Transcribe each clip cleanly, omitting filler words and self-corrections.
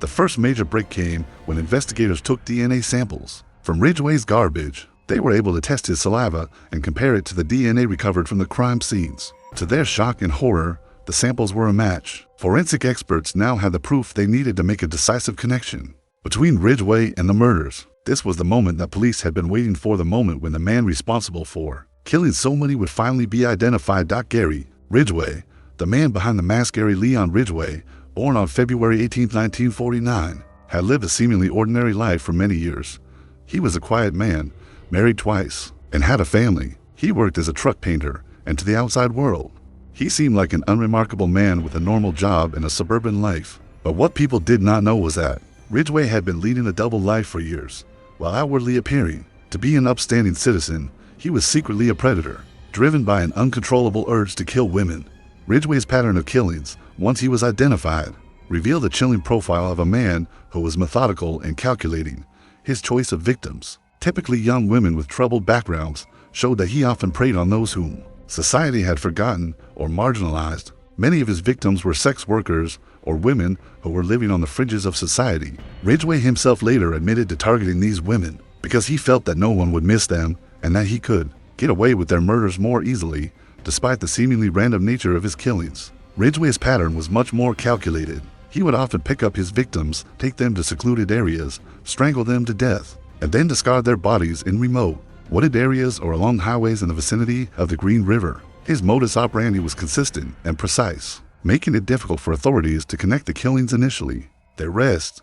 The first major break came when investigators took DNA samples from Ridgway's garbage. They were able to test his saliva and compare it to the DNA recovered from the crime scenes. To their shock and horror, the samples were a match. Forensic experts now had the proof they needed to make a decisive connection between Ridgway and the murders. This was the moment that police had been waiting for, the moment when the man responsible for killing so many would finally be identified. Gary Ridgway, the man behind the mask. Gary Leon Ridgway, born on February 18, 1949, had lived a seemingly ordinary life for many years. He was a quiet man, married twice, and had a family. He worked as a truck painter, and to the outside world, he seemed like an unremarkable man with a normal job and a suburban life. But what people did not know was that Ridgway had been leading a double life for years. While outwardly appearing to be an upstanding citizen, he was secretly a predator, driven by an uncontrollable urge to kill women. Ridgway's pattern of killings, once he was identified, revealed a chilling profile of a man who was methodical and calculating. His choice of victims, typically young women with troubled backgrounds, showed that he often preyed on those whom society had forgotten or marginalized. Many of his victims were sex workers or women who were living on the fringes of society. Ridgway himself later admitted to targeting these women because he felt that no one would miss them and that he could get away with their murders more easily, despite the seemingly random nature of his killings. Ridgway's pattern was much more calculated. He would often pick up his victims, take them to secluded areas, strangle them to death, and then discard their bodies in remote, wooded areas or along highways in the vicinity of the Green River. His modus operandi was consistent and precise, making it difficult for authorities to connect the killings initially. The arrest,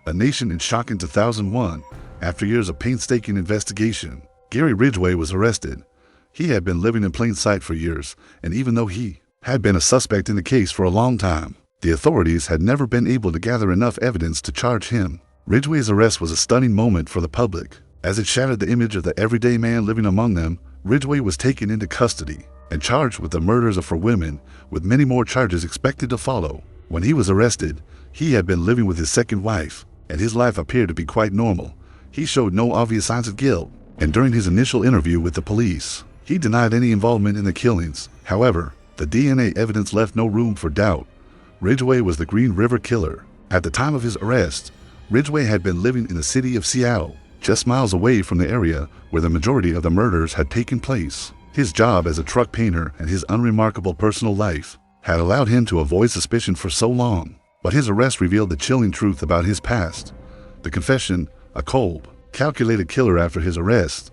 a nation in shock in 2001, after years of painstaking investigation, Gary Ridgway was arrested. He had been living in plain sight for years, and even though he had been a suspect in the case for a long time, the authorities had never been able to gather enough evidence to charge him. Ridgway's arrest was a stunning moment for the public, as it shattered the image of the everyday man living among them. Ridgway was taken into custody and charged with the murders of 4 women, with many more charges expected to follow. When he was arrested, he had been living with his second wife, and his life appeared to be quite normal. He showed no obvious signs of guilt, and during his initial interview with the police, he denied any involvement in the killings. However, the DNA evidence left no room for doubt. Ridgway was the Green River killer. At the time of his arrest, Ridgway had been living in the city of Seattle, just miles away from the area where the majority of the murders had taken place. His job as a truck painter and his unremarkable personal life had allowed him to avoid suspicion for so long. But his arrest revealed the chilling truth about his past. The confession, a cold, calculated killer. After his arrest,